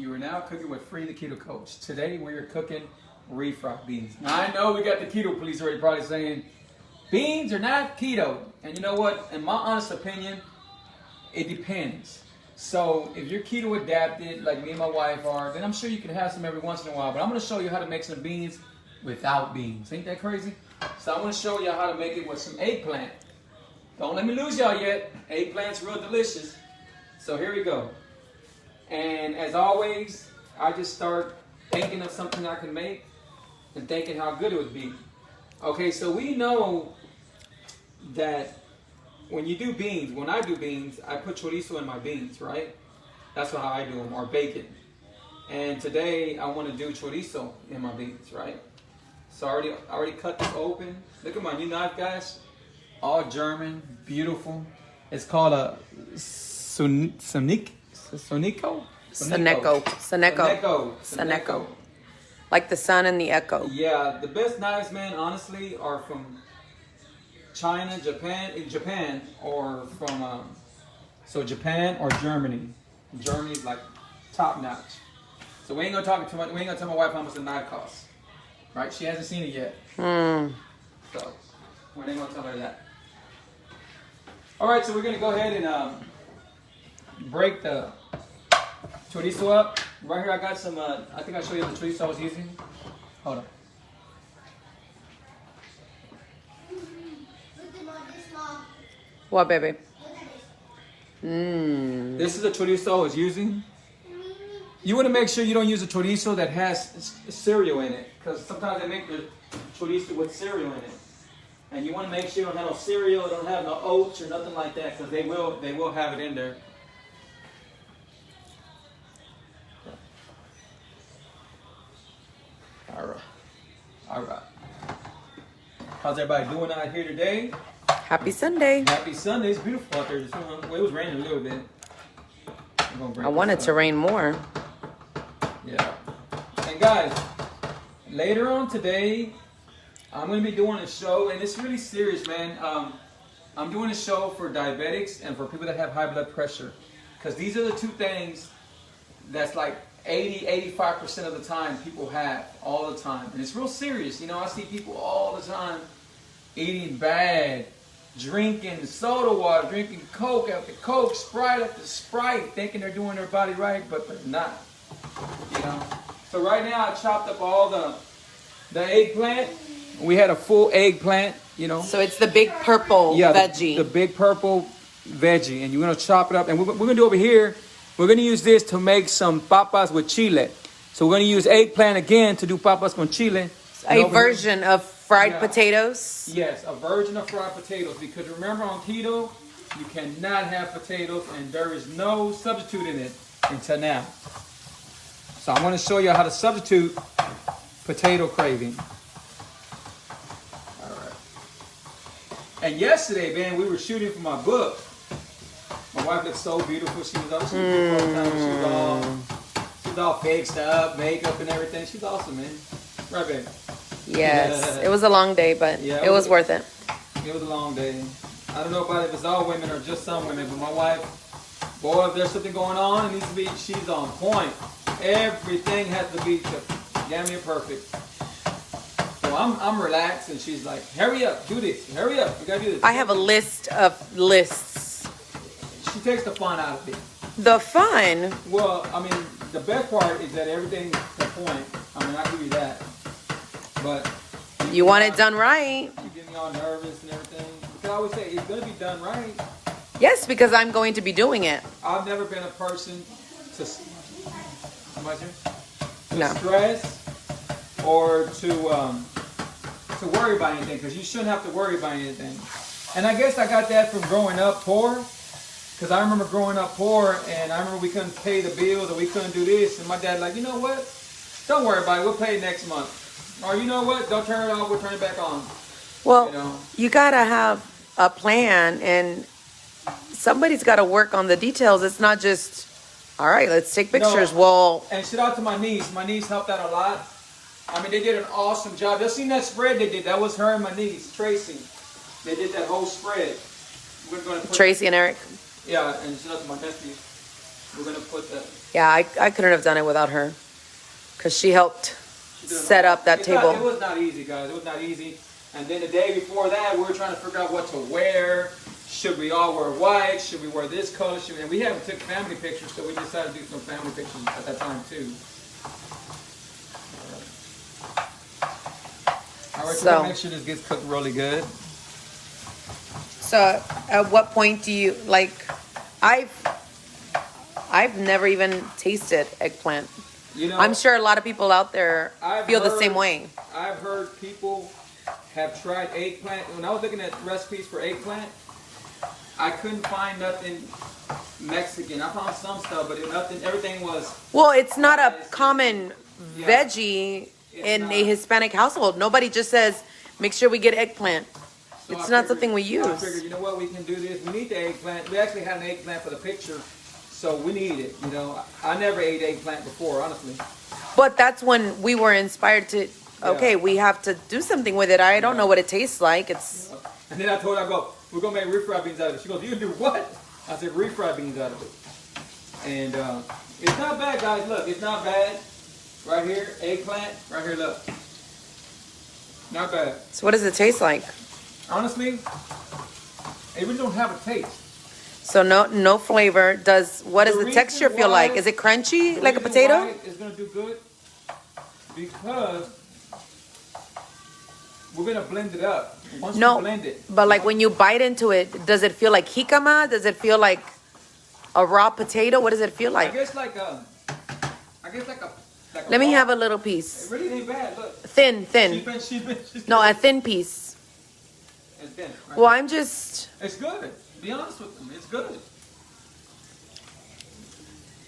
You are now cooking with Free the Keto Coach. Today we are cooking refried beans. Now I know we got the keto police already probably saying beans are not keto. And you know what? In my honest opinion, it depends. So if you're keto adapted, like me and my wife are, then I'm sure you can have some every once in a while. But I'm going to show you how to make some beans without beans. Ain't that crazy? So I'm going to show you how to make it with some eggplant. Don't let me lose y'all yet. Eggplant's real delicious. So here we go. And as always, I just start thinking of something I can make and thinking how good it would be. Okay, so we know that when you do beans, when I do beans, I put chorizo in my beans, right? That's how I do them, or bacon. And today I want to do chorizo in my beans, right? So I already cut this open. Look at my new knife, guys. All German, beautiful. It's called a Soneco. Like the sun and the echo. Yeah, the best knives, man, honestly, are from China, Japan, or from Japan or Germany. Germany's like top notch. So we ain't gonna talk too much. We ain't gonna tell my wife how much the knife costs, right? She hasn't seen it yet. So we ain't gonna tell her that. All right, so we're gonna go ahead and break the chorizo up. Right here, I got some. I think I'll show you the chorizo I was using. Hold on. What, baby? This is the chorizo I was using. You want to make sure you don't use a chorizo that has cereal in it, because sometimes they make the chorizo with cereal in it, and you want to make sure you don't have no cereal, don't have no oats or nothing like that, because they will have it in there. All right. How's everybody doing out here today? Happy Sunday. Happy Sunday. It's beautiful out there. Well, it was raining a little bit. I want it to rain more. Yeah. And guys, later on today, I'm going to be doing a show, and it's really serious, man. I'm doing a show for diabetics and for people that have high blood pressure, because these are the two things that's like 80-85% of the time people have all the time, and it's real serious. You know, I see people all the time eating bad, drinking soda water, drinking Coke after Coke, Sprite after Sprite, thinking they're doing their body right, but they're not. You know. So right now I chopped up all the eggplant. We had a full eggplant. You know. So it's the big purple veggie. The big purple veggie, and you're gonna chop it up, and we're gonna do over here. We're going to use this to make some papas with chile. So we're going to use eggplant again to do papas con chile. A version of fried potatoes? Yes, a version of fried potatoes. Because remember, on keto, you cannot have potatoes, and there is no substitute in it until now. So I want to show you how to substitute potato craving. All right. And yesterday, man, we were shooting for my book. My wife looks so beautiful. She was all fixed up, makeup and everything. She's awesome, man. Right, babe? Yes. It was a long day, but it was worth it. It was a long day. I don't know about if it's all women or just some women, but my wife, boy, if there's something going on, it needs to be, she's on point. Everything has to be damn near perfect. So I'm relaxed, and she's like, hurry up, do this. Hurry up, you gotta do this. I have a list of lists. She takes the fun out of it. The fun? Well, I mean, the best part is that everything's to point. I mean, I give you that. But you want it done right. You get me all nervous and everything. Because I always say, it's going to be done right. Yes, because I'm going to be doing it. I've never been a person to stress or to worry about anything. Because you shouldn't have to worry about anything. And I guess I got that from growing up poor. Because I remember growing up poor, and I remember we couldn't pay the bills, or we couldn't do this, and my dad like, you know what? Don't worry about it. We'll pay next month. Or you know what? Don't turn it off. We'll turn it back on. Well, you got to have a plan, and somebody's got to work on the details. It's not just, all right, let's take pictures. No, and shout out to my niece. My niece helped out a lot. I mean, they did an awesome job. Y'all seen that spread they did? That was her and my niece, Tracy. They did that whole spread. We're going to put Tracy and Eric. Yeah, and shout out to my nephew. We're going to put Yeah, I couldn't have done it without her. Because she helped set up that table. It was not easy, guys. It was not easy. And then the day before that, we were trying to figure out what to wear. Should we all wear white? Should we wear this color? And we haven't took family pictures, so we decided to do some family pictures at that time too. All right, so make sure this gets cooked really good. So, at what point do you like? I've never even tasted eggplant. You know, I'm sure a lot of people out there feel the same way. I've heard people have tried eggplant. When I was looking at recipes for eggplant, I couldn't find nothing Mexican. I found some stuff, but nothing. Everything was. Well, it's not a common veggie in a Hispanic household. Nobody just says, "Make sure we get eggplant." So it's not something we use. I figured, you know what, we can do this. We need the eggplant. We actually had an eggplant for the picture, so we need it. You know, I never ate eggplant before, honestly. But that's when we were inspired to. Okay, we have to do something with it. I don't know what it tastes like. It's. And then I told her, I go, we're gonna make refried beans out of it. She goes, you do what? I said, refried beans out of it. And it's not bad, guys. Look, it's not bad. Right here, eggplant. Right here, look. Not bad. So what does it taste like? Honestly, it really don't have a taste. So no flavor. What does the texture feel like? Is it crunchy like a potato? It's gonna do good because we're gonna blend it up. Once we blend it. But like when you bite into it, does it feel like jicama? Does it feel like a raw potato? What does it feel like? I guess like a Let me have a little piece. It really ain't bad. Look. Thin. She's No, a thin piece. It's thin. Right? Well, I'm just. It's good. Be honest with them. It's good.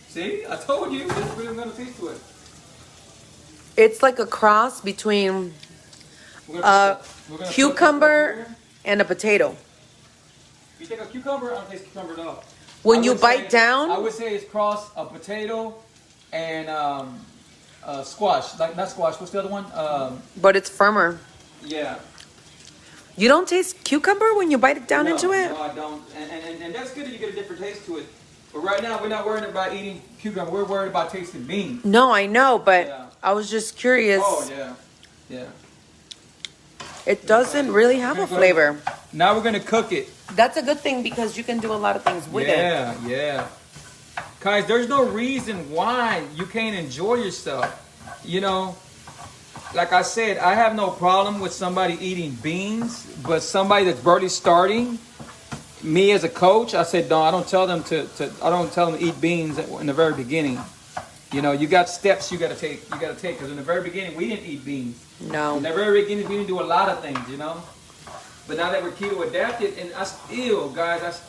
See, I told you. There's really gonna taste to it. It's like a cross between a cucumber and a potato. You take a cucumber, I don't taste cucumber at all. When you bite down, I would say it's cross a potato and squash. Like not squash. What's the other one? But it's firmer. Yeah. You don't taste cucumber when you bite it down into it? No, I don't. And that's good that you get a different taste to it. But right now, we're not worried about eating cucumber. We're worried about tasting beans. No, I know, but I was just curious. Oh, yeah. Yeah. It doesn't really have a flavor. Now we're going to cook it. That's a good thing because you can do a lot of things with it. Yeah. Guys, there's no reason why you can't enjoy yourself. You know, like I said, I have no problem with somebody eating beans, but somebody that's barely starting, me as a coach, I said, no, I don't tell them to eat beans in the very beginning. You know, you got steps you got to take. Because in the very beginning, we didn't eat beans. No. In the very beginning, we didn't do a lot of things, you know. But now that we're keto adapted, and I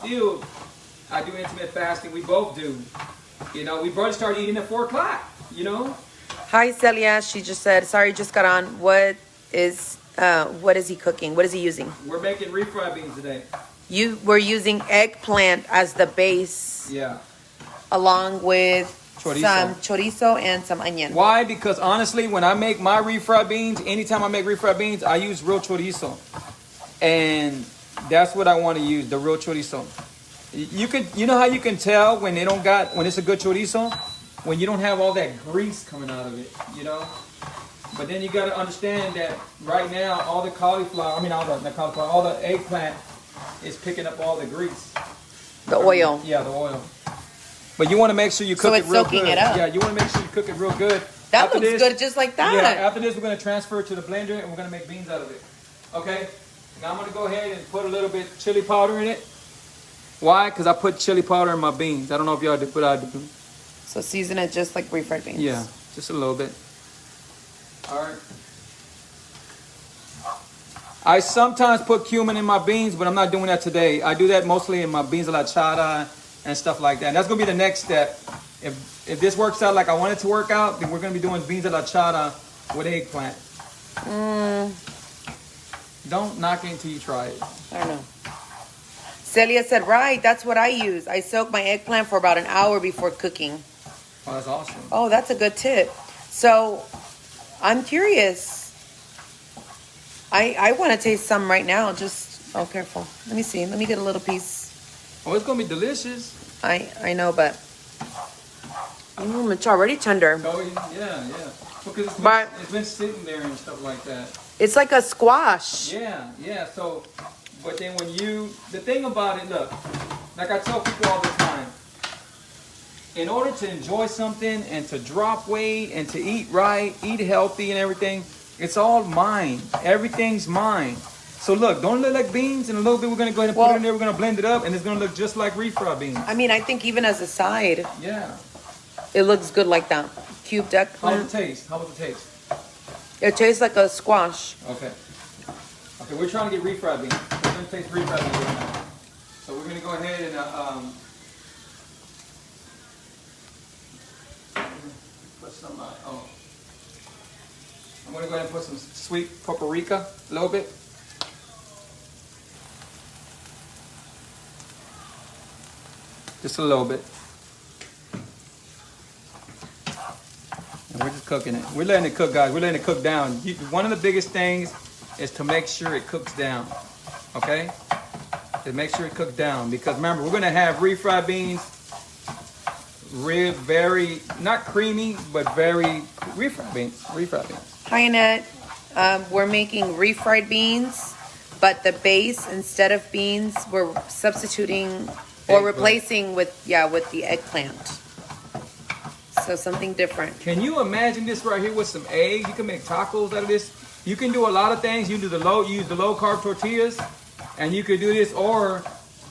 do intermittent fasting. We both do. You know, we both started eating at 4 o'clock, you know. Hi, Celia. She just said, sorry, just got on. What is he cooking? What is he using? We're making refried beans today. We're using eggplant as the base. Yeah. Along with chorizo. Some chorizo and some onion. Why? Because honestly, when I make my refried beans, anytime I make refried beans, I use real chorizo. And that's what I want to use, the real chorizo. You know how you can tell when it's a good chorizo? When you don't have all that grease coming out of it, you know? But then you got to understand that right now, all the all the eggplant is picking up all the grease. The oil. Yeah, the oil. But you want to make sure you cook it real good. So it's soaking it up. Yeah, you want to make sure you cook it real good. That looks good just like that. Yeah, after this, we're going to transfer it to the blender and we're going to make beans out of it. Okay? Now I'm going to go ahead and put a little bit chili powder in it. Why? Because I put chili powder in my beans. I don't know if y'all did, but I do. So season it just like refried beans. Yeah, just a little bit. All right. I sometimes put cumin in my beans, but I'm not doing that today. I do that mostly in my beans a la chata and stuff like that. And that's going to be the next step. If this works out like I want it to work out, then we're going to be doing beans a la chata with eggplant. Don't knock it until you try it. I don't know. Celia said, right, that's what I use. I soak my eggplant for about an hour before cooking. Oh, that's awesome. Oh, that's a good tip. So, I'm curious. I want to taste some right now. Careful. Let me see. Let me get a little piece. Oh, it's going to be delicious. I know, but It's already tender. So yeah. Because it's been sitting there and stuff like that. It's like a squash. Yeah. So, but then the thing about it, look, like I tell people all the time, in order to enjoy something and to drop weight and to eat right, eat healthy and everything, it's all mine. Everything's mine. So look, don't look like beans. In a little bit, we're going to go ahead and put it in there. We're going to blend it up, and it's going to look just like refried beans. I mean, I think even as a side, yeah, it looks good like that. Cubed eggplant. How was the taste? It tastes like a squash. Okay, we're trying to get refried beans. We're going to taste refried beans right now. So we're going to go ahead and put some, I'm going to go ahead and put some sweet paprika, a little bit. Just a little bit. And we're just cooking it. We're letting it cook, guys. We're letting it cook down. One of the biggest things is to make sure it cooks down. Okay? To make sure it cooks down. Because remember, we're going to have refried beans. Very, not creamy, but very refried beans. Hi, Annette. We're making refried beans, but the base, instead of beans, we're substituting or replacing with the eggplant. So something different. Can you imagine this right here with some eggs? You can make tacos out of this. You can do a lot of things. You can do use the low carb tortillas, and you could do this, or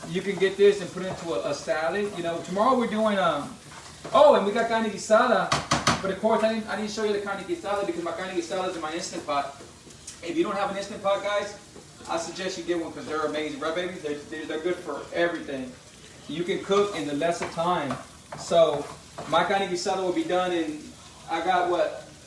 you can get this and put it into a salad. You know, tomorrow we're doing and we got carne guisada. But of course, I didn't show you the carne guisada because my carne guisada is in my Instant Pot. If you don't have an Instant Pot, guys, I suggest you get one because they're amazing, right, baby? They're good for everything. You can cook in the lesser time. So my carne guisada will be done in, I got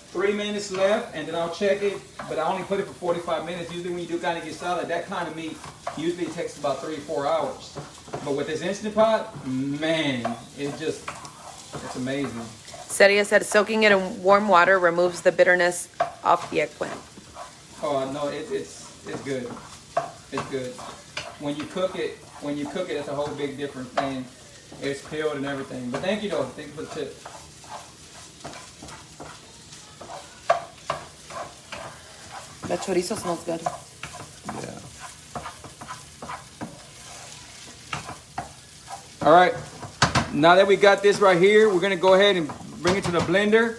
3 minutes left, and then I'll check it. But I only put it for 45 minutes. Usually when you do carne guisada, that kind of meat usually takes about 3 or 4 hours. But with this Instant Pot, man, it's amazing. Celia said soaking it in warm water removes the bitterness off the eggplant. Oh no, it's good. It's good. When you cook it, it's a whole big different thing. It's peeled and everything. But thank you though. Thank you for the tip. The chorizo smells good. Yeah. All right. Now that we got this right here, we're gonna go ahead and bring it to the blender,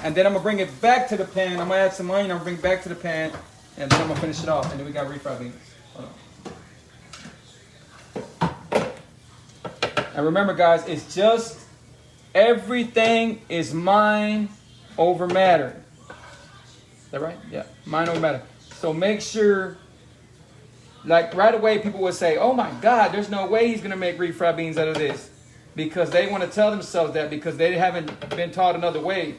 and then I'm gonna bring it back to the pan. I'm gonna add some onion. I'm gonna bring it back to the pan, and then I'm gonna finish it off. And then we got refried beans. Hold on. And remember, guys, it's just everything is mind over matter. Is that right? Yeah, mind over matter. So make sure, like right away, people would say, "Oh my God, there's no way he's gonna make refried beans out of this." Because they want to tell themselves that because they haven't been taught another way.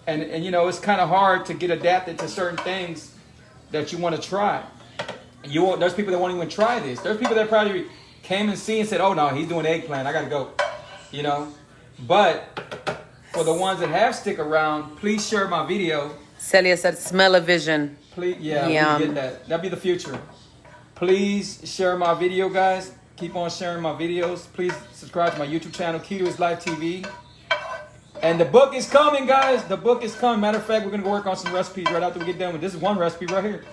And you know, it's kind of hard to get adapted to certain things that you want to try. There's people that won't even try this. There's people that probably came and see and said, "Oh no, he's doing eggplant. I got to go." You know? But for the ones that have stick around, please share my video. Celia said smell-o-vision. Please, yeah, we get that. That'll be the future. Please share my video, guys. Keep on sharing my videos. Please subscribe to my YouTube channel, Keto is Life TV. And the book is coming, guys. The book is coming. Matter of fact, we're going to go work on some recipes right after we get done with this. Is one recipe right here.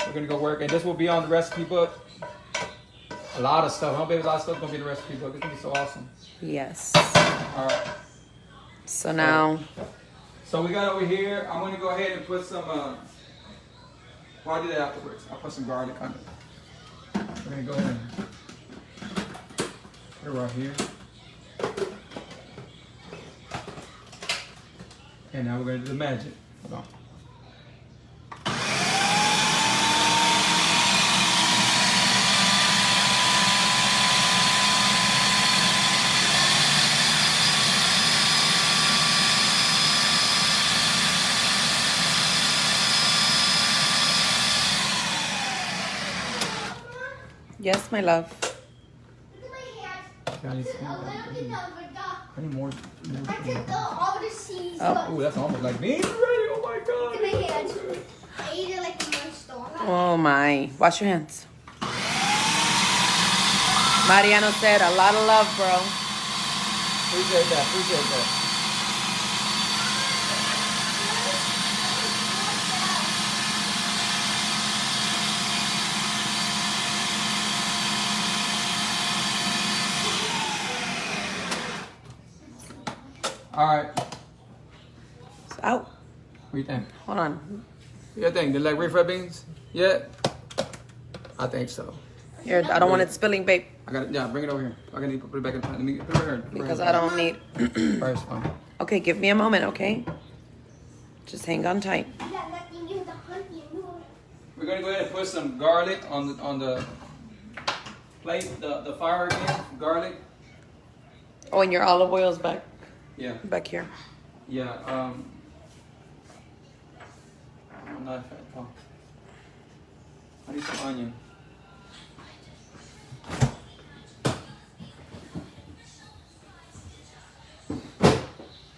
We're going to go work, and this will be on the recipe book. A lot of stuff. A lot of stuff is going to be in the recipe book. It's going to be so awesome. Yes. All right. So now. So we got over here. I'm going to go ahead and put some. I'll do that afterwards. I'll put some garlic on it. We're going to go ahead and put it right here. And now we're going to do the magic. Hold on. Yes, my love. I need more. I took all the seeds. Oh, that's almost like beans already. Oh my God. Look at my hands. I ate it like in my store. Oh my. Wash your hands. Mariano said, a lot of love, bro. Appreciate that. Appreciate that. All right. It's out. What do you think? Hold on. You think? Do you like refried beans? Yeah? I think so. Here, I don't want it spilling, babe. I got it. Yeah, bring it over here. I gotta put it back in the pan. Let me put it right here. Because I don't need. Alright, it's fine. Okay, give me a moment, okay? Just hang on tight. We're gonna go ahead and put some garlic on the plate, the fire again. Garlic. Oh, and your olive oil's back Yeah. here. Yeah. Knife. Oh. I need some onion.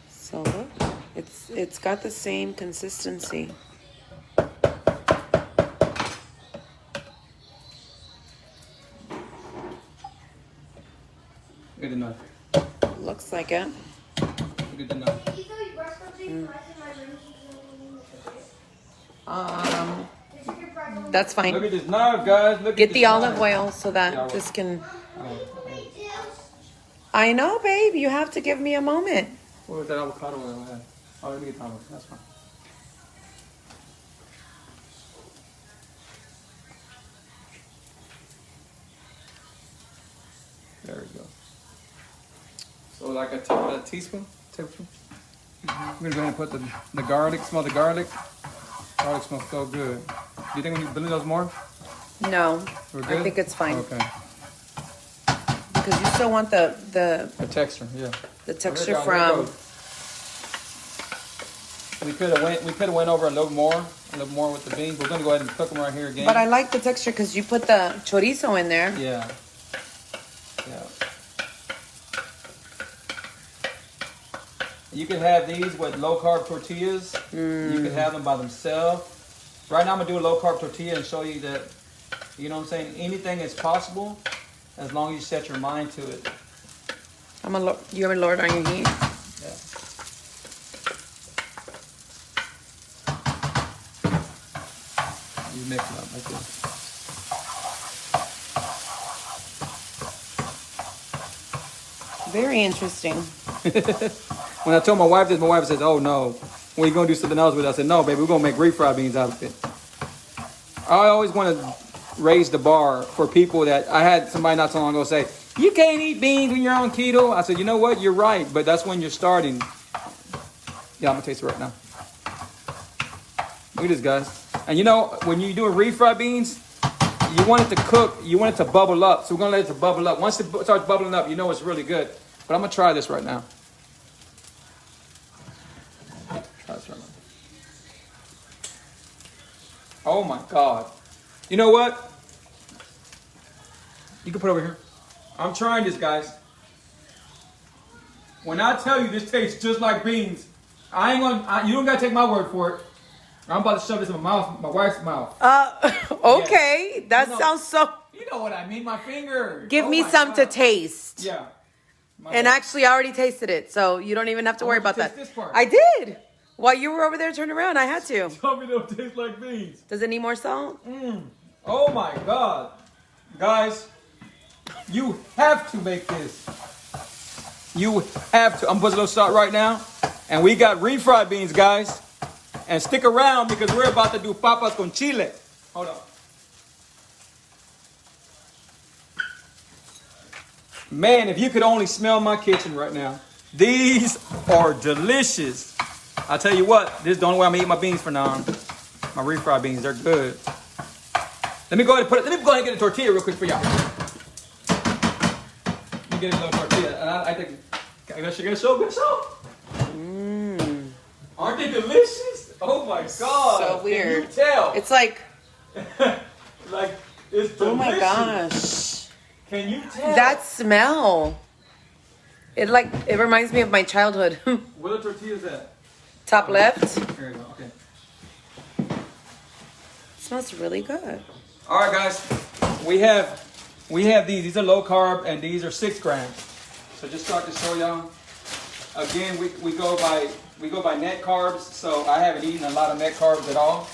So look, it's got the same consistency. Good enough. Looks like it. Good enough. That's fine. Look at this knife, guys. Look Get at the this olive knife. oil so that Yeah, this can. Oh. I know, babe. You have to give me a moment. What was that avocado oil I had? Oh, let me get avocado. That's fine. There we go. So like a teaspoon? Tablespoon? I'm gonna go ahead and put the garlic. Smell the garlic. Garlic smells so good. Do you think we need to blend those more? No, We're I good? think it's fine Okay. because you still want the The texture, yeah. texture There from. it goes. We could have went over a little more with the beans. We're gonna go ahead and cook them right here again. But I like the texture because you put the chorizo in there. Yeah. Yeah. You can have these with low carb tortillas. You can have them by themselves. Right now I'm gonna do a low carb tortilla and show you that, you know what I'm saying, anything is possible as long as you set your mind to it. You're a lord on your heat. Yeah. You mix it up like this. Very interesting. When I told my wife this, my wife says, "Oh no, when you gonna do something else with it?" I said, "No, baby, we're gonna make refried beans out of it." I always want to raise the bar for people that I had somebody not so long ago say, "You can't eat beans when you're on keto." I said, "You know what? You're right, but that's when you're starting." Yeah, I'm gonna taste it right now. Look at this, guys. And you know, when you do refried beans, you want it to cook, you want it to bubble up. So we're gonna let it to bubble up. Once it starts bubbling up, you know it's really good. But I'm gonna try this right now. Try this right now. Oh my God. You know what? You can put it over here. I'm trying this, guys. When I tell you this tastes just like beans, you don't gotta take my word for it. I'm about to shove this in my mouth, my wife's mouth. Okay, Yes. that No. sounds so. You know what I mean, my finger. Give Oh me my some to God. taste. Yeah. My And bad. actually, I already tasted it, so you don't even have to I worry want about you to that. taste this part. I did. While you were over there turning around, I had to. Tell me they'll taste like beans. Does it need more salt? Oh my God. Guys, you have to make this. You have to. I'm putting a little salt right now. And we got refried beans, guys. And stick around because we're about to do papas con chile. Hold on. Man, if you could only smell my kitchen right now. These are delicious. I tell you what, this is the only way I'm gonna eat my beans for now. My refried beans, they're good. Let me go ahead and get a tortilla real quick for y'all. Let me get a little tortilla. And I think, get a show. Aren't they delicious? Oh my God. So weird. Can you tell? It's like, Like, it's delicious. oh my gosh. Can you tell? That smell. It reminds me of my childhood. Where the tortilla's at? Top left. There you go, okay. Smells really good. All right, guys. We have these. These are low carb, and these are 6 grams. So just start to show y'all. Again, we go by net carbs, so I haven't eaten a lot of net carbs at all.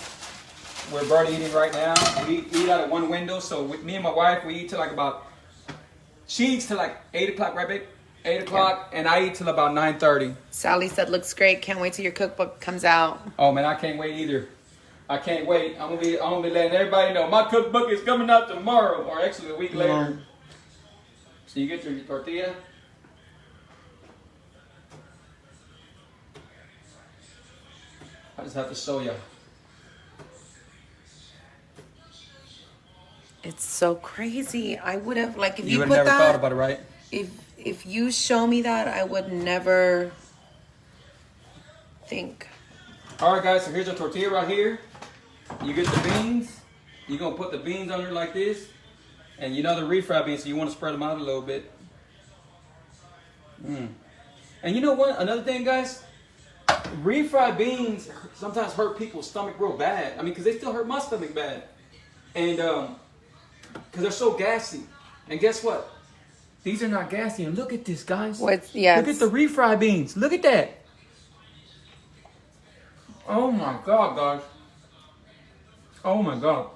We're barely eating right now. We eat out of one window, so me and my wife, we eat till like about, she eats till like 8 o'clock, right babe? 8 o'clock, and I eat till about 9:30. Sally said, looks great. Can't wait till your cookbook comes out. Oh man, I can't wait either. I can't wait. I'm gonna be letting everybody know my cookbook is coming out tomorrow, or actually a week later. So you get your tortilla. I just have to show you. It's so crazy. I would have, like, if you would put have never that, thought about it, right? if you show me that, I would never think. All right, guys. So here's your tortilla right here. You get the beans. You're gonna put the beans under like this, and you know the refried beans, so you want to spread them out a little bit. And you know what? Another thing, guys. Refried beans sometimes hurt people's stomach real bad. I mean, because they still hurt my stomach bad. And because they're so gassy. And guess what? These are not gassy. And look at this, guys. Look at the refried beans. Look at that. Oh my God, guys. Oh my God.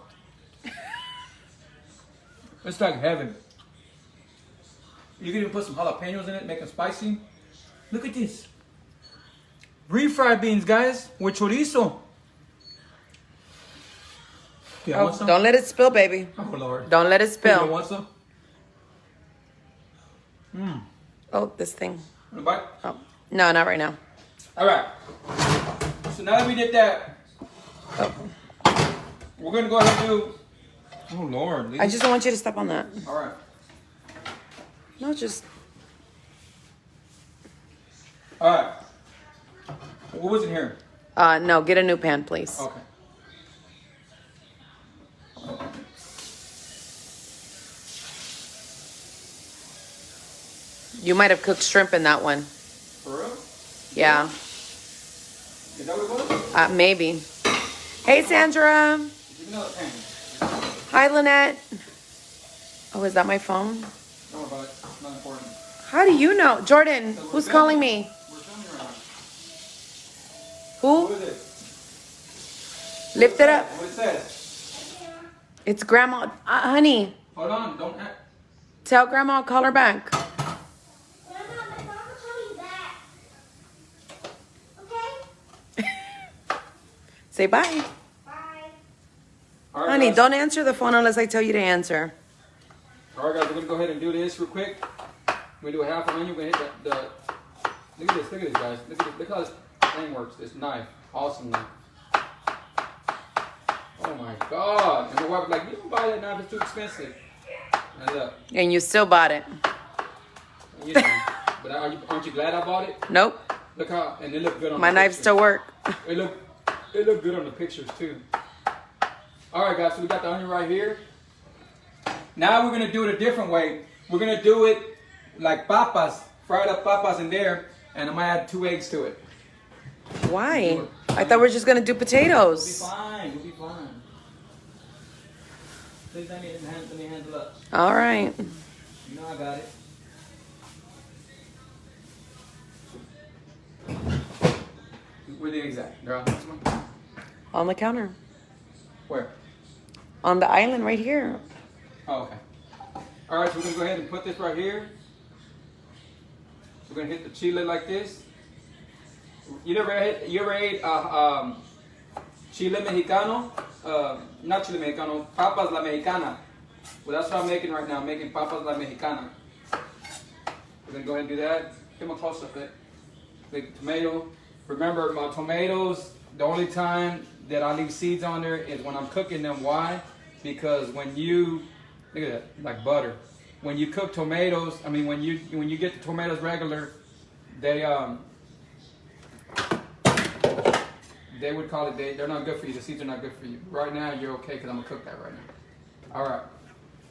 It's like heaven. You can even put some jalapenos in it, make them spicy. Look at this. Refried beans, guys, with chorizo. Yeah, Oh, don't let it spill, baby. Oh, Lord. Don't let it spill. You want some? Oh, this thing. Want a bite? Oh, no, not right now. All right. So now that we did that, we're going to go ahead and do... Oh, Lord. I just don't want you to step on that. All right. No, just... All right. What was in here? No, get a new pan, please. Okay. You might have cooked shrimp in that one. For real? Yeah. Is that what it was? Maybe. Hey, Sandra. Give me another pan. Hi, Lynette. Oh, is that my phone? Don't worry about it. It's not important. How do you know? Jordan, who's calling me? We're filming right now. Who? What is it? Lift it up. What it says? It's Grandma. Honey, Hold on. Don't act. tell Grandma I'll call her back. Grandma, my mom will call you back. Okay? Say bye. Bye. All right, Honey, guys. don't answer the phone unless I tell you to answer. All right, guys. We're going to go ahead and do this real quick. We're going to do a half an onion. We're going to hit the... Look at this. Look at this, guys. Look at this. Look how this thing works. This knife. Awesome knife. Oh, my God. And my wife was like, you don't buy that knife. It's too expensive. And look. And you still bought it. You know, but aren't you glad I bought it? Nope. Look how... And it looked good on My the knives pictures. still work. It looked good on the pictures, too. All right, guys. So we got the onion right here. Now we're going to do it a different way. We're going to do it like papas, fried up papas in there, and I'm going to add 2 eggs to it. Why? I thought we were just going to do potatoes. We'll be fine. We'll be fine. Please let me handle up. All right. You know I got it. Where the eggs at, girl? This one? On the counter. Where? On the island right here. Oh, okay. All right, so we're going to go ahead and put this right here. We're going to hit the chile like this. You ever ate chile mexicano? Not chile mexicano, papas la mexicana. Well, that's what I'm making right now. I'm making papas la mexicana. We're going to go ahead and do that. Give them a close-up bit. Big tomato. Remember, my tomatoes, the only time that I leave seeds on there is when I'm cooking them. Why? Because when you, look at that, like butter. When you cook tomatoes, I mean, when you get the tomatoes regular, they would call it, they're not good for you. The seeds are not good for you. Right now, you're okay because I'm going to cook that right now. All right.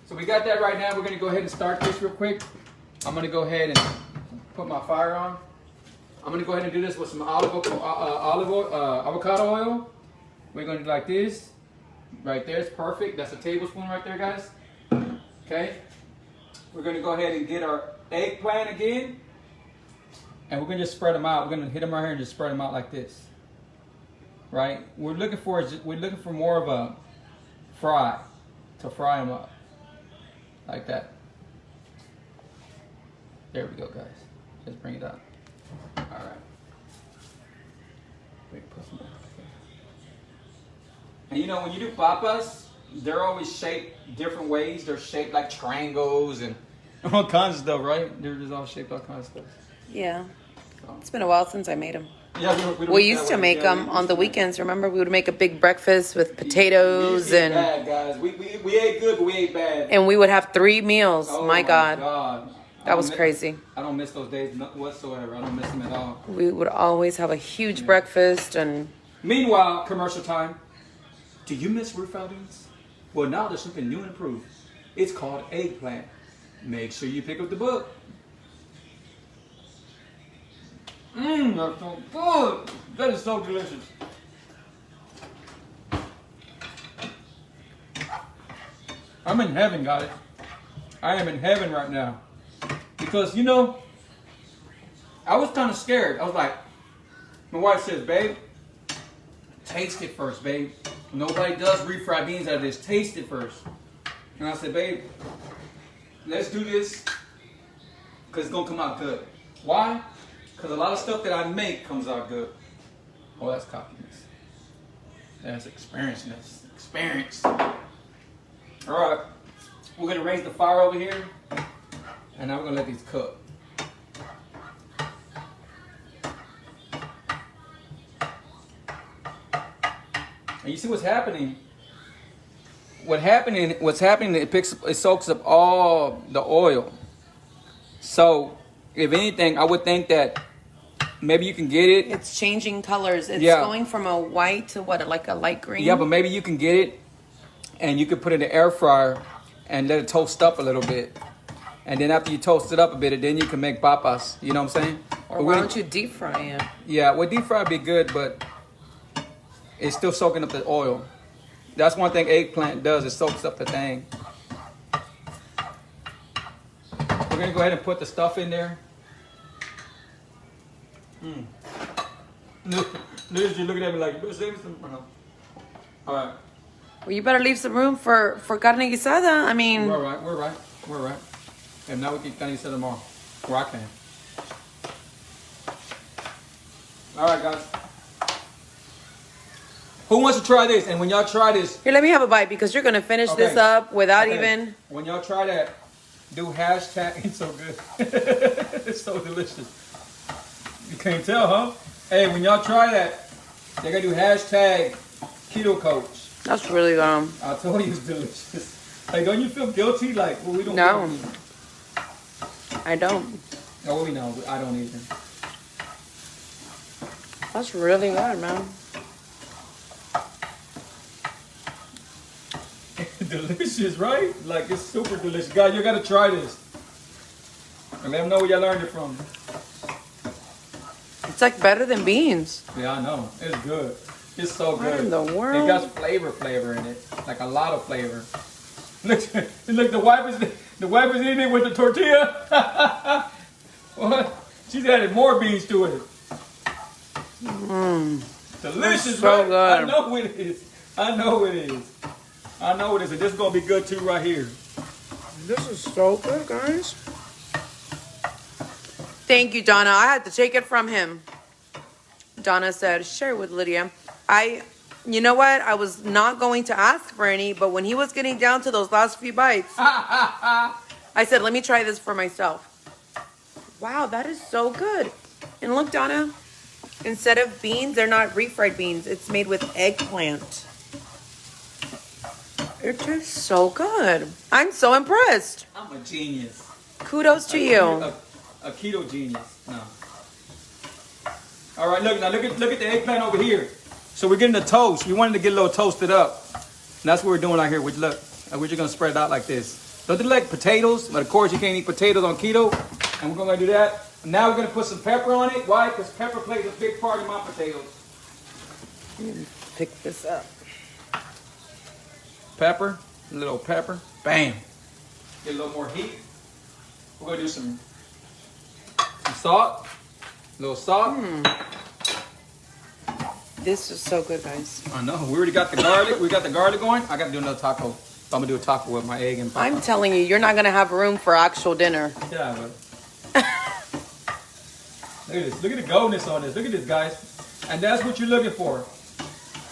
So we got that right now. We're going to go ahead and start this real quick. I'm going to go ahead and put my fire on. I'm going to go ahead and do this with some avocado oil. We're going to do like this. Right there. It's perfect. That's a tablespoon right there, guys. Okay. We're going to go ahead and get our eggplant again. and we're gonna just spread them out. We're gonna hit them right here and just spread them out like this. Right? We're looking for more of a fry, to fry them up like that. There we go, guys. Just bring it up. All right. Put some. And you know, when you do papas, they're always shaped different ways. They're shaped like triangles and all kinds of stuff, right? They're just all shaped all kinds of stuff. Yeah. So. It's been a while since I made them. Yeah, We used to make them on the weekends. Remember, we would make a big breakfast with potatoes we and bad, guys. We ate good, but we ate bad. and we would have 3 meals. Oh my God. God. That was crazy. I don't miss those days whatsoever. I don't miss them at all. We would always have a huge breakfast and Meanwhile, commercial time. Do you miss refried beans? Well, now there's something new and improved. It's called eggplant. Make sure you pick up the book. That's so good. That is so delicious. I'm in heaven, guys. I am in heaven right now. Because, you know, I was kind of scared. I was like, my wife says, babe, taste it first, babe. Nobody does refried beans out of this. Taste it first. And I said, babe, let's do this because it's going to come out good. Why? Because a lot of stuff that I make comes out good. Oh, that's cockiness. That's experience. Experience. All right. We're going to raise the fire over here. And now we're going to let these cook. And you see what's happening? What's happening, it soaks up all the oil. So, if anything, I would think that maybe you can get it. it's changing colors. It's Yeah. going from a white to what, like a light green? Yeah, but maybe you can get it and you can put it in the air fryer and let it toast up a little bit. And then after you toast it up a bit, then you can make papas. You know what I'm saying? Or But why we- don't you deep fry it? Yeah, well, deep fry would be good, but it's still soaking up the oil. That's one thing eggplant does, it soaks up the thing. We're gonna go ahead and put the stuff in there. Liz, you're looking at me like, save me some. All right. Well, you better leave some room for carne guisada. I mean, We're all right. And now we can kind of say tomorrow. Or I can. All right, guys. Who wants to try this? And when y'all try this, here, let me have a bite because you're going to finish this Okay. up without okay, even... when y'all try that, do hashtag. It's so good. It's so delicious. You can't tell, huh? Hey, when y'all try that, they're gonna do hashtag Keto Coach. That's really good. I told you it's delicious. Like, don't you feel guilty? Like, well, we don't. No. I don't. No, we know. I don't either. That's really good, man. Delicious, right? Like, it's super delicious. Guys, you gotta try this. And let them know where y'all learned it from. It's like better than beans. Yeah, I know. It's good. It's so What good. in the world? It got flavor in it. Like a lot of flavor. Look, the wife is eating it with the tortilla. What? She's added more beans to it. Delicious, so right? good. I know it is. I know it is. And this is gonna be good too right here. This is so good, guys. Thank you, Donna. I had to take it from him. Donna said, share with Lydia. You know what? I was not going to ask for any, but when he was getting down to those last few bites, I said, let me try this for myself. Wow, that is so good. And look, Donna, instead of beans, they're not refried beans. It's made with eggplant. It tastes so good. I'm so impressed. I'm a genius. Kudos to you. A keto genius. No. All right, look at the eggplant over here. So we're getting the toast. We wanted to get a little toasted up. And that's what we're doing out here. We're just gonna spread it out like this. Don't do like potatoes, but of course you can't eat potatoes on keto. And we're gonna do that. Now we're gonna put some pepper on it. Why? Because pepper plays a big part in my potatoes. Pick this up. Pepper, a little pepper. Bam. Get a little more heat. We're gonna do some salt. little salt. This is so good, guys. I know. We already got the garlic. We got the garlic going. I got to do another taco. So I'm going to do a taco with my egg and papa. I'm telling you, you're not going to have room for actual dinner. Yeah, but... Look at this. Look at the goldness on this. Look at this, guys. And that's what you're looking for.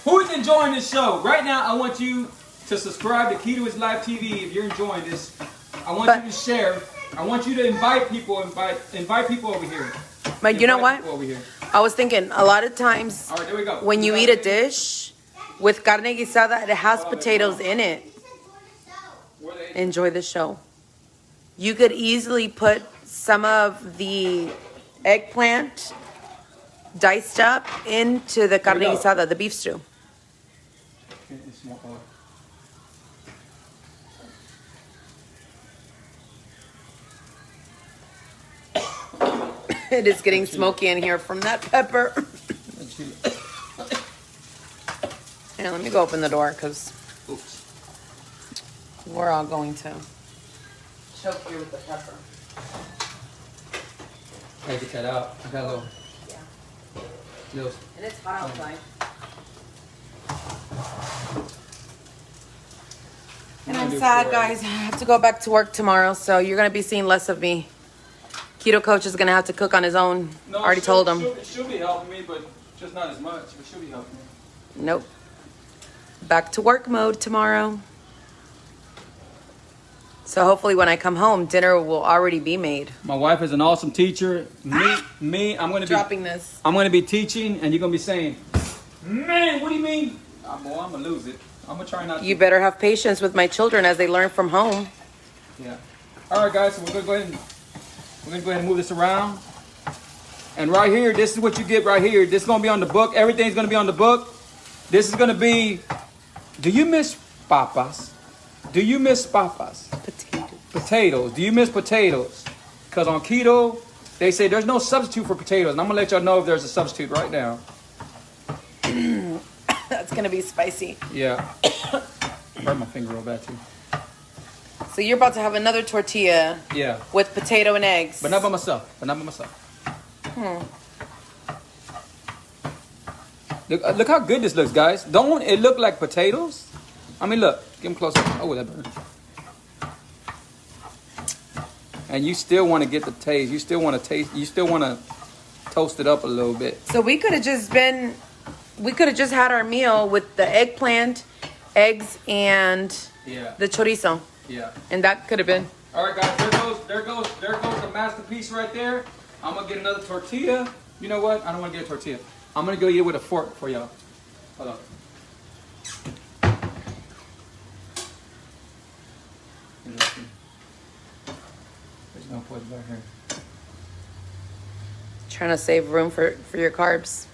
Who's enjoying this show? Right now, I want you to subscribe to Keto is Live TV if you're enjoying this. I want you to share. I want you to invite people. Invite people over here. But you know what? People over here. I was thinking a lot of times All right, there we go. when you eat a dish with carne guisada, it has potatoes in it. Enjoy the show. You could easily put some of the eggplant diced up into the carne guisada, the beef stew. It is getting smoky in here from that pepper. Here, let me go open the door because we're all going to choke you with the pepper. I get that out. I got a little. Yeah. And it's hot outside. And I'm sad, guys. I have to go back to work tomorrow, so you're going to be seeing less of me. Keto coach is going to have to cook on his own. No, already told him. She'll be helping me, but just not as much. But she'll be helping me. Nope. Back to work mode tomorrow. So hopefully when I come home, dinner will already be made. My wife is an awesome teacher. Me, I'm going to be dropping this. I'm going to be teaching, and you're going to be saying, "Man, what do you mean?" I'm going to lose it. I'm going to try not to. You better have patience with my children as they learn from home. Yeah. All right, guys. So we're going to go ahead and move this around. And right here, this is what you get right here. This is going to be on the book. Everything's going to be on the book. This is going to be, do you miss papas? Do you miss papas? Potatoes. Do you miss potatoes? Because on keto, they say there's no substitute for potatoes. And I'm going to let y'all know if there's a substitute right now. That's going to be spicy. Yeah. Hurt my finger real bad, too. So you're about to have another tortilla. Yeah. With potato and eggs. But not by myself. Look how good this looks, guys. Don't it look like potatoes? I mean, look. Get them closer. Oh, that burned. And you still want to get the taste. You still want to taste. You still want to toast it up a little bit. So we could have just had our meal with the eggplant, eggs, and the chorizo. Yeah. And that could have been. All right, guys. There goes the masterpiece right there. I'm gonna get another tortilla. You know what? I don't want to get a tortilla. I'm gonna go eat it with a fork for y'all. Hold on. There's no place back here. Trying to save room for your carbs.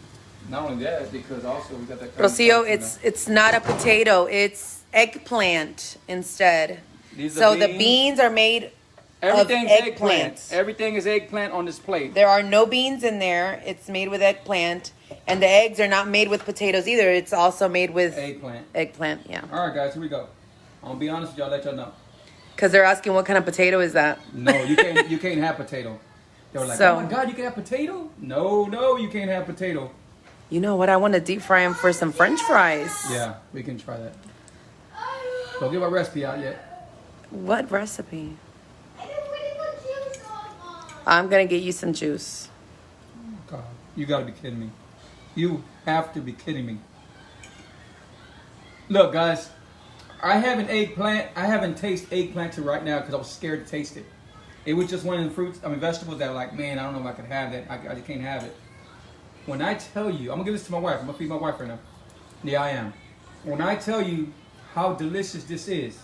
Not only that, because also we got that. Rocio, it's not a potato. It's eggplant instead. So the beans are made of eggplant. Everything is eggplant on this plate. There are no beans in there. It's made with eggplant. And the eggs are not made with potatoes either. It's also made with eggplant. Eggplant, yeah. All right, guys, here we go. I'm gonna be honest with y'all, let y'all know. Because they're asking what kind of potato is that? No, you can't. You can't have potato. They were like, "Oh my God, you can have potato?" No, you can't have potato. You know what? I want to deep fry them for some French fries. Yeah, we can try that. Don't give our recipe out yet. What recipe? I'm gonna get you some juice. God, you gotta be kidding me. You have to be kidding me. Look, guys, I haven't tasted eggplant till right now because I was scared to taste it. It was just one of the vegetables that were like, man, I don't know if I could have that. I just can't have it. When I tell you, I'm gonna give this to my wife. I'm gonna feed my wife right now. Yeah, I am. When I tell you how delicious this is,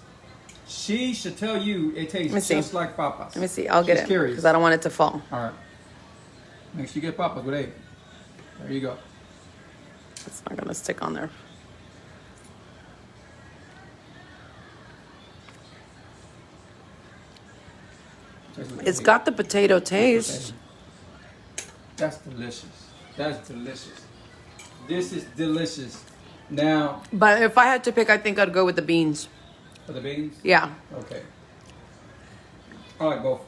she should tell you it tastes just like papas. Let me see. I'll get it because I don't want it to fall. All right. Make sure you get papas with egg. There you go. It's not gonna stick on there. It's got the potato taste. That's delicious. That's delicious. This is delicious. Now. But if I had to pick, I think I'd go with the beans. For the beans? Yeah. Okay. All right, both.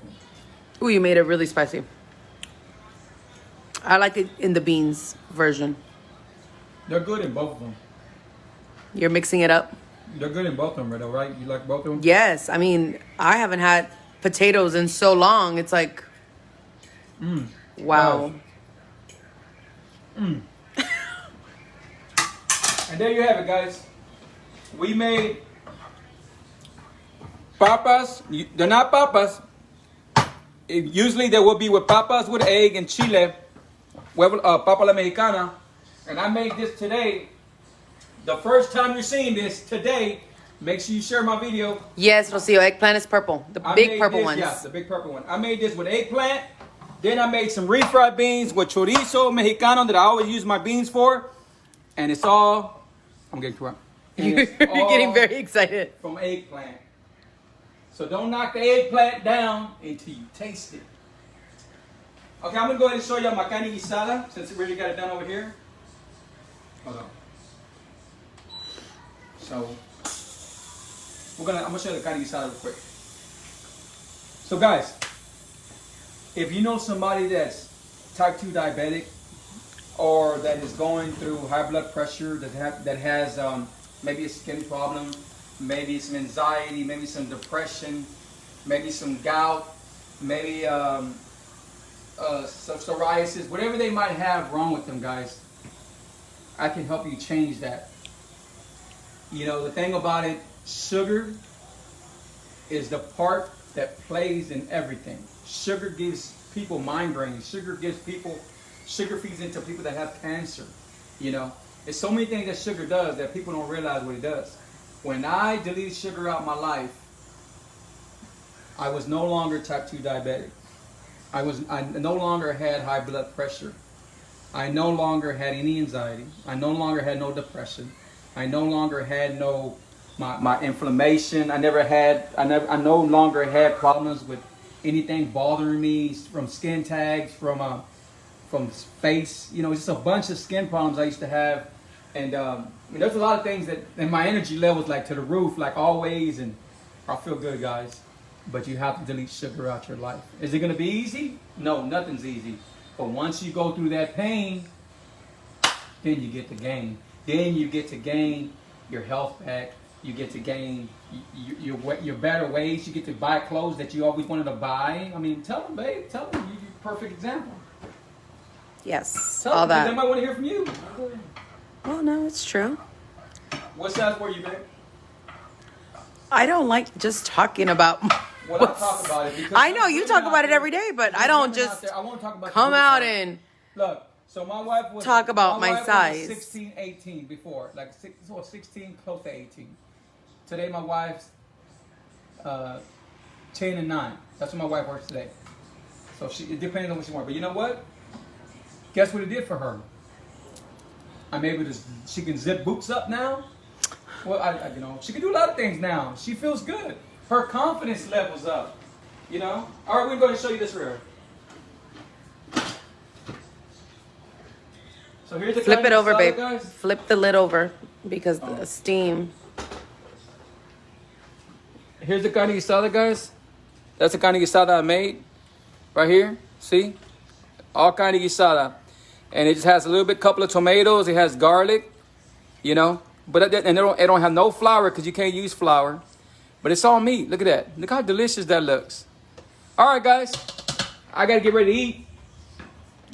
Ooh, you made it really spicy. I like it in the beans version. They're good in both of them. You're mixing it up? They're good in both of them, though, right? You like both of them? Yes. I mean, I haven't had potatoes in so long. It's like, wow. And there you have it, guys. We made papas. They're not papas. Usually they will be with papas with egg and chile, papa la mexicana. And I made this today. The first time you're seeing this today, make sure you share my video. Yes, Rocio, eggplant is purple. The big purple ones. Yeah, the big purple one. I made this with eggplant. Then I made some refried beans with chorizo mexicano that I always use my beans for. And it's all, I'm getting too hot. You're getting very excited. From eggplant. So don't knock the eggplant down until you taste it. Okay, I'm going to go ahead and show y'all my carne guisada since we already got it done over here. Hold on. So, I'm going to show you the carne guisada real quick. So guys, if you know somebody that's type 2 diabetic or that is going through high blood pressure, that has maybe a skin problem, maybe some anxiety, maybe some depression, maybe some gout, maybe some psoriasis, whatever they might have wrong with them, guys, I can help you change that. You know, the thing about it, sugar is the part that plays in everything. Sugar gives people migraines. Sugar feeds into people that have cancer. You know, there's so many things that sugar does that people don't realize what it does. When I deleted sugar out of my life, I was no longer type 2 diabetic. I no longer had high blood pressure. I no longer had any anxiety. I no longer had no depression. I no longer had my inflammation. I no longer had problems with anything bothering me from skin tags, from face. You know, just a bunch of skin problems I used to have. And there's a lot of things and my energy levels like to the roof, like always, and I feel good, guys. But you have to delete sugar out your life. Is it going to be easy? No, nothing's easy. But once you go through that pain, then you get to gain. Then you get to gain your health back. You get to gain your better ways. You get to buy clothes that you always wanted to buy. I mean, tell them, babe. Tell them. You're a perfect example. Yes, Tell all them, that. they might want to hear from you. Well, no, it's true. What size were you, babe? I don't like just talking about. Well, I'll talk about it. Because I know you talk about it every day, but I don't just I won't talk about come out and look. So my wife was talk about my wife size. Was 16, 18 before, like 16, close to 18. Today my wife's 10 and 9. That's what my wife works today. So it depends on what she wants. But you know what? Guess what it did for her? I'm able to. She can zip boots up now. Well, you know, she can do a lot of things now. She feels good. Her confidence levels up. You know. All right, we're going to show you this real. So here's the flip it over, babe. Guys. Flip the lid over because the steam. Here's the carne guisada, guys. That's the carne guisada I made. Right here. See? All carne guisada. And it just has a little bit, couple of tomatoes. It has garlic. You know. But it don't have no flour because you can't use flour. But it's all meat. Look at that. Look how delicious that looks. All right, guys. I got to get ready to eat.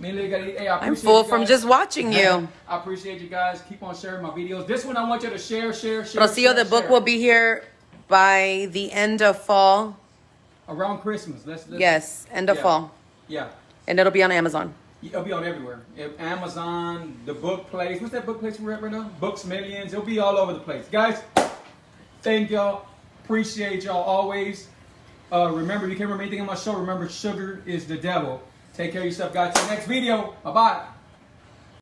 Hey, I'm full from just watching you. I appreciate you guys. Keep on sharing my videos. This one I want you to share. Rocio, the book will be here by the end of fall. Around Christmas. Yes, end of fall. Yeah. And it'll be on Amazon. It'll be on everywhere. Amazon, the book place. What's that book place we're at right now? Books Millions. It'll be all over the place. Guys, thank y'all. Appreciate y'all always. Remember, you can't remember anything on my show. Remember, sugar is the devil. Take care of yourself, guys. Till the next video. Bye-bye.